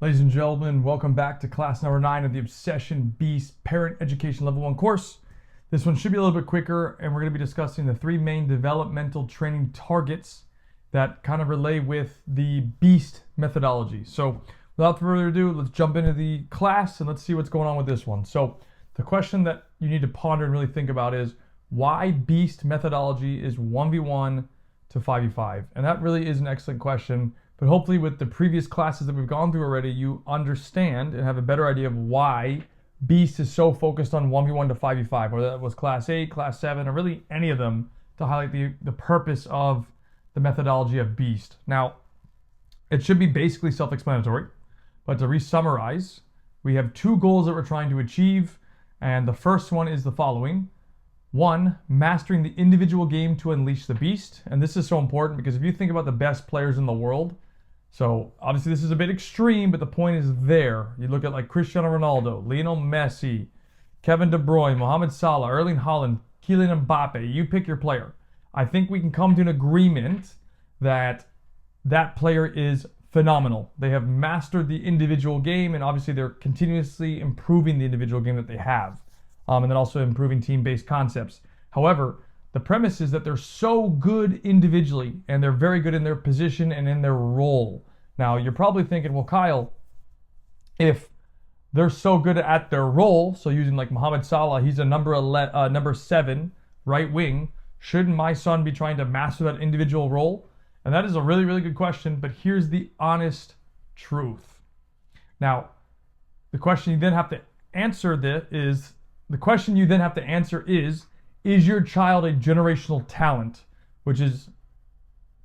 Ladies and gentlemen, welcome back to class number 9 of the Obsession Beast Parent Education Level 1 course. This one should be a little bit quicker, and we're going to be discussing the 3 main developmental training targets that kind of relay with the Beast methodology. So without further ado, let's jump into the class and let's see what's going on with this one. So the question that you need to ponder and really think about is why Beast methodology is 1v1 to 5v5? And that really is an excellent question. But hopefully with the previous classes that we've gone through already, you understand and have a better idea of why Beast is so focused on 1v1 to 5v5, whether that was Class 8, Class 7, or really any of them, to highlight the purpose of the methodology of Beast. Now, it should be basically self-explanatory, but to re-summarize, we have 2 goals that we're trying to achieve, and the first one is the following. 1, mastering the individual game to unleash the beast. And this is so important because if you think about the best players in the world, so obviously this is a bit extreme, but the point is there. You look at like Cristiano Ronaldo, Lionel Messi, Kevin De Bruyne, Mohamed Salah, Erling Haaland, Kylian Mbappe, you pick your player. I think we can come to an agreement that that player is phenomenal. They have mastered the individual game, and obviously they're continuously improving the individual game that they have. And then also improving team-based concepts. However, the premise is that they're so good individually and they're very good in their position and in their role. Now, you're probably thinking, well, Kyle, if they're so good at their role, so using like Mohamed Salah, he's a number 7 right wing, shouldn't my son be trying to master that individual role? And that is a really, really good question, but here's the honest truth. Now, the question you then have to answer is your child a generational talent? Which is,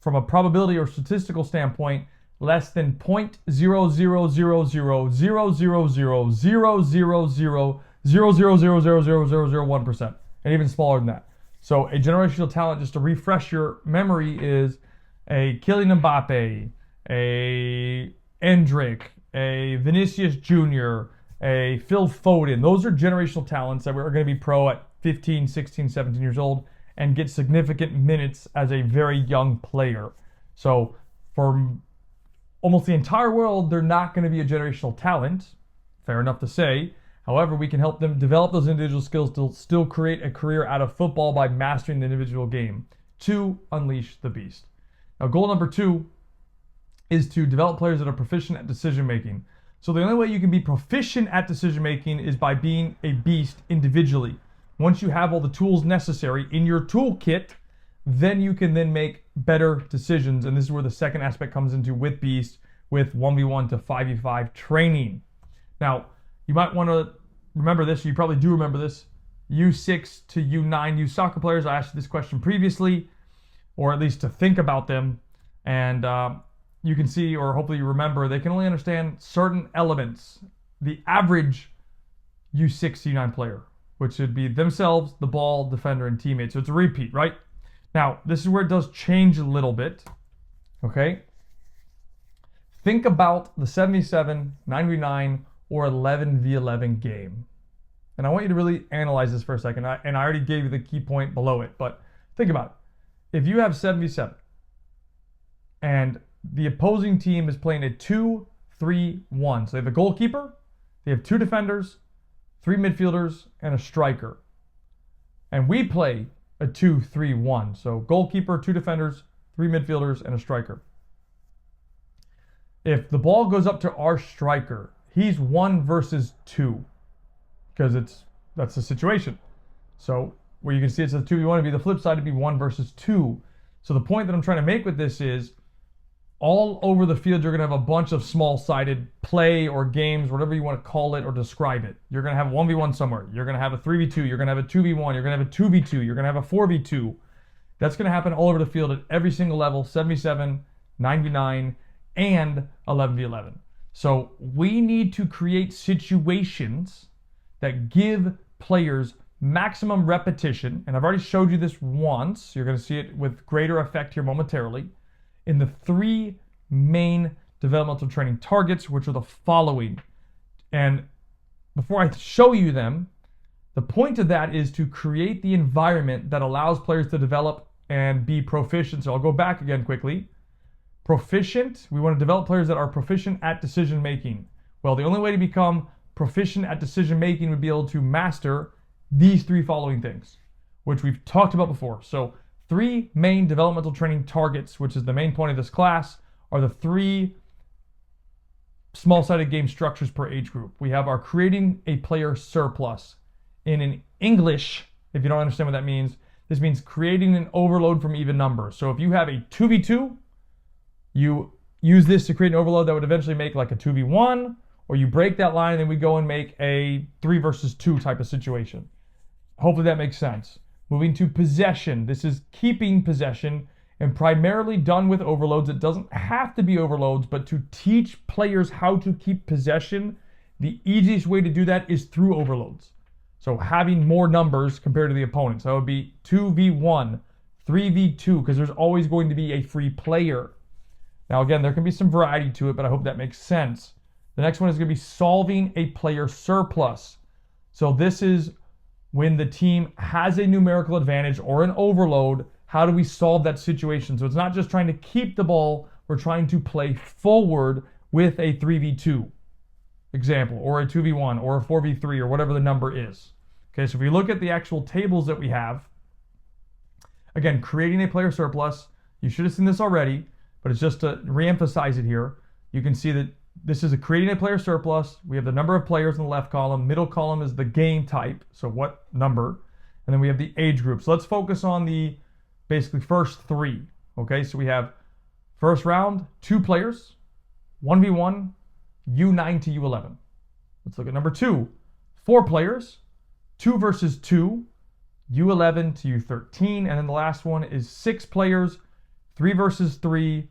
from a probability or statistical standpoint, less than 0.000000000000000000001%, and even smaller than that. So a generational talent, just to refresh your memory, is a Kylian Mbappe, a Endrick, a Vinicius Jr., a Phil Foden. Those are generational talents that are going to be pro at 15, 16, 17 years old and get significant minutes as a very young player. So for almost the entire world, they're not going to be a generational talent. Fair enough to say. However, we can help them develop those individual skills to still create a career out of football by mastering the individual game to unleash the beast. Now, goal number 2 is to develop players that are proficient at decision making. So the only way you can be proficient at decision making is by being a beast individually. Once you have all the tools necessary in your toolkit, then you can then make better decisions. And this is where the second aspect comes into with Beast, with 1v1 to 5v5 training. Now, you might want to remember this, you probably do remember this. U6 to U9 youth soccer players, I asked you this question previously, or at least to think about them. And you can see, or hopefully you remember, they can only understand certain elements. The average U6, U9 player, which would be themselves, the ball, defender, and teammate. So it's a repeat, right? Now, this is where it does change a little bit, okay? Think about the 77, 9v9, or 11v11 game. And I want you to really analyze this for a second. And I already gave you the key point below it, but think about it. If you have 7v7, and the opposing team is playing a 2-3-1. So they have a goalkeeper, they have 2 defenders, 3 midfielders, and a striker. And we play a 2-3-1. So goalkeeper, 2 defenders, 3 midfielders, and a striker. If the ball goes up to our striker, he's 1 versus 2. Because that's the situation. So where you can see it's a 2v1, it'd be the flip side, it'd be 1 versus 2. So the point that I'm trying to make with this is, all over the field, you're going to have a bunch of small-sided play or games, whatever you want to call it or describe it. You're going to have 1v1 somewhere. You're going to have a 3v2. You're going to have a 2v1. You're going to have a 2v2. You're going to have a 4v2. That's going to happen all over the field at every single level, 7v7, 9v9, and 11v11. So we need to create situations that give players maximum repetition. And I've already showed you this once. You're going to see it with greater effect here momentarily. In the 3 main developmental training targets, which are the following. And before I show you them, the point of that is to create the environment that allows players to develop and be proficient. So I'll go back again quickly. Proficient, we want to develop players that are proficient at decision making. Well, the only way to become proficient at decision making would be able to master these three following things, which we've talked about before. So 3 main developmental training targets, which is the main point of this class, are the 3 small-sided game structures per age group. We have our creating a player surplus. In English, if you don't understand what that means, this means creating an overload from even numbers. So if you have a 2v2, you use this to create an overload that would eventually make like a 2v1, or you break that line and then we go and make a 3 versus 2 type of situation. Hopefully that makes sense. Moving to possession. This is keeping possession and primarily done with overloads. It doesn't have to be overloads, but to teach players how to keep possession, the easiest way to do that is through overloads. So having more numbers compared to the opponent. So it would be 2v1, 3v2, because there's always going to be a free player. Now again, there can be some variety to it, but I hope that makes sense. The next one is going to be solving a player surplus. So this is when the team has a numerical advantage or an overload. How do we solve that situation? So it's not just trying to keep the ball, we're trying to play forward with a 3v2 example, or a 2v1, or a 4v3, or whatever the number is. Okay, so if we look at the actual tables that we have, again, creating a player surplus, you should have seen this already, but it's just to re-emphasize it here. You can see that this is creating a player surplus. We have the number of players in the left column. Middle column is the game type, so what number. And then we have the age group. So let's focus on the basically first 3. Okay, so we have first round, 2 players, 1v1, U9 to U11. Let's look at number 2, 4 players, 2 versus 2, U11 to U13. And then the last one is 6 players, 3 versus 3,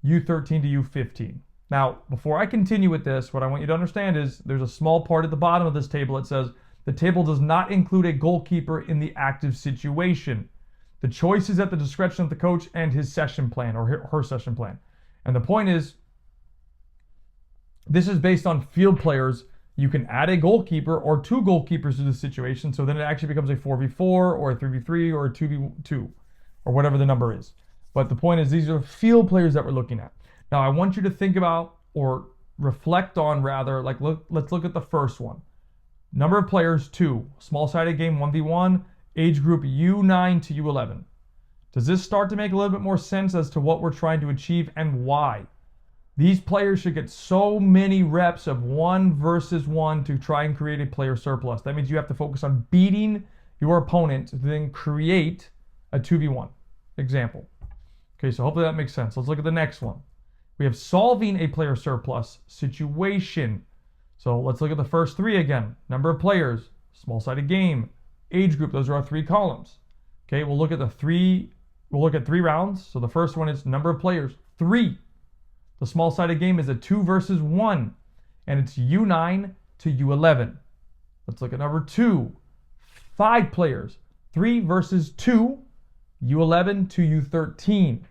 U13 to U15. Now, before I continue with this, what I want you to understand is there's a small part at the bottom of this table that says the table does not include a goalkeeper in the active situation. The choice is at the discretion of the coach and his session plan, or her session plan. And the point is, this is based on field players. You can add a goalkeeper or 2 goalkeepers to the situation, so then it actually becomes a 4v4 or a 3v3 or a 2v2 or whatever the number is. But the point is, these are field players that we're looking at. Now, I want you to think about, or reflect on rather, like let's look at the first one. Number of players, 2. Small-sided game, 1v1. Age group, U9 to U11. Does this start to make a little bit more sense as to what we're trying to achieve and why? These players should get so many reps of 1 versus 1 to try and create a player surplus. That means you have to focus on beating your opponent to then create a 2v1 example. Okay, so hopefully that makes sense. Let's look at the next one. We have solving a player surplus situation. So let's look at the first 3 again. Number of players, small-sided game, age group, those are our 3 columns. Okay, we'll look at 3 rounds. So the first one is number of players, 3. The small-sided game is a 2 versus 1, and it's U9 to U11. Let's look at number 2, 5 players, 3 versus 2, U11 to U13.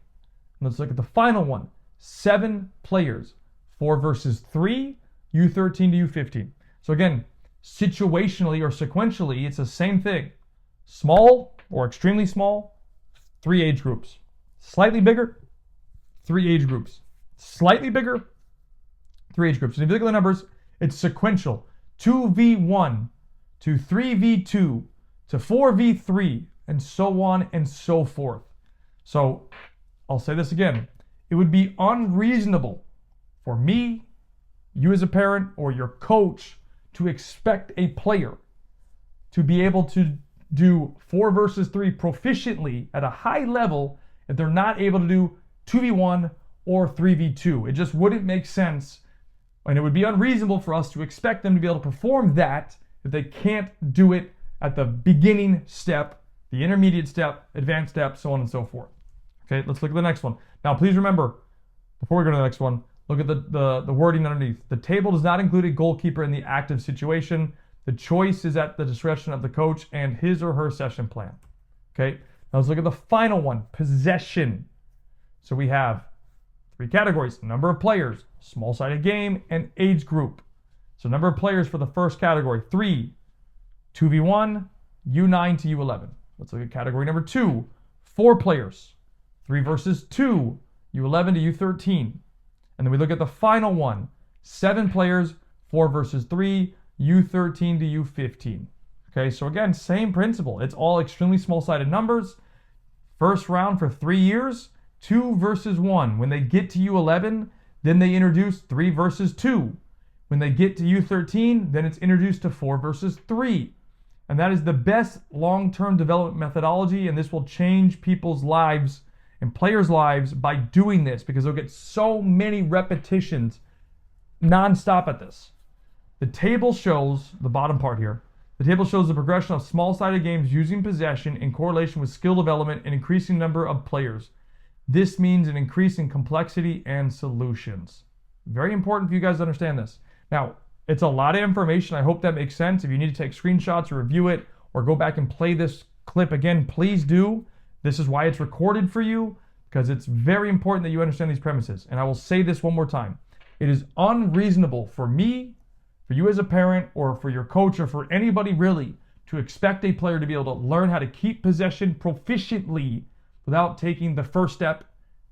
Let's look at the final one, 7 players, 4 versus 3, U13 to U15. So again, situationally or sequentially, it's the same thing. Small or extremely small, 3 age groups. Slightly bigger, 3 age groups. Slightly bigger, 3 age groups. And if you look at the numbers, it's sequential. 2v1 to 3v2 to 4v3 and so on and so forth. So I'll say this again. It would be unreasonable for me, you as a parent, or your coach to expect a player to be able to do 4 versus 3 proficiently at a high level if they're not able to do 2v1 or 3v2. It just wouldn't make sense, and it would be unreasonable for us to expect them to be able to perform that if they can't do it at the beginning step, the intermediate step, advanced step, so on and so forth. Okay, let's look at the next one. Now, please remember, before we go to the next one, look at the wording underneath. The table does not include a goalkeeper in the active situation. The choice is at the discretion of the coach and his or her session plan. Okay, now let's look at the final one, possession. So we have 3 categories: number of players, small-sided game, and age group. So number of players for the first category, 3, 2v1, U9 to U11. Let's look at category number 2, 4 players, 3 versus 2, U11 to U13. And then we look at the final one, 7 players, 4 versus 3, U13 to U15. Okay, so again, same principle. It's all extremely small-sided numbers. First round for 3 years, 2 versus 1. When they get to U11, then they introduce 3 versus 2. When they get to U13, then it's introduced to 4 versus 3. And that is the best long-term development methodology, and this will change people's lives and players' lives by doing this, because they'll get so many repetitions non-stop at this. The table shows, the bottom part here, the table shows the progression of small-sided games using possession in correlation with skill development and increasing number of players. This means an increase in complexity and solutions. Very important for you guys to understand this. Now, it's a lot of information. I hope that makes sense. If you need to take screenshots or review it or go back and play this clip again, please do. This is why it's recorded for you, because it's very important that you understand these premises. And I will say this one more time. It is unreasonable for me, for you as a parent, or for your coach, or for anybody really, to expect a player to be able to learn how to keep possession proficiently without taking the first step,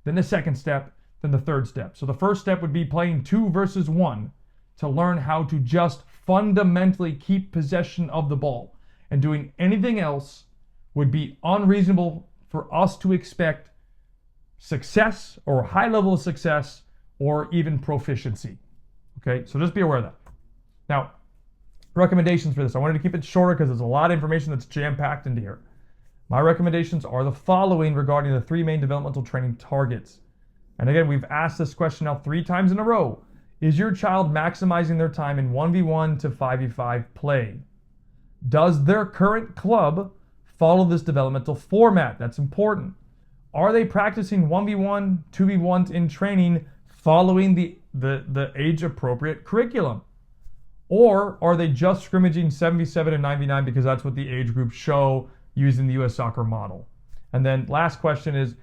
then the second step, then the third step. So the first step would be playing 2 versus 1 to learn how to just fundamentally keep possession of the ball. And doing anything else would be unreasonable for us to expect success or a high level of success or even proficiency. Okay, so just be aware of that. Now, recommendations for this. I wanted to keep it shorter because there's a lot of information that's jam-packed into here. My recommendations are the following regarding the 3 main developmental training targets. And again, we've asked this question now 3 times in a row. Is your child maximizing their time in 1v1 to 5v5 play? Does their current club follow this developmental format? That's important. Are they practicing 1v1, 2v1s in training following the age-appropriate curriculum? Or are they just scrimmaging 7v7 and 9v9 because that's what the age groups show using the US soccer model? And then last question is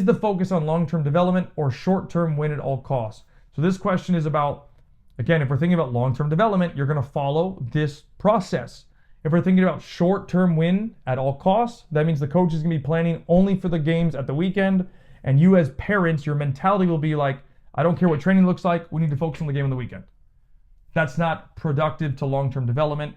the focus on long-term development or short-term win at all costs? So this question is about, again, if we're thinking about long-term development, you're going to follow this process. If we're thinking about short-term win at all costs, that means the coach is going to be planning only for the games at the weekend. And you as parents, your mentality will be like, I don't care what training looks like, we need to focus on the game on the weekend. That's not productive to long-term development.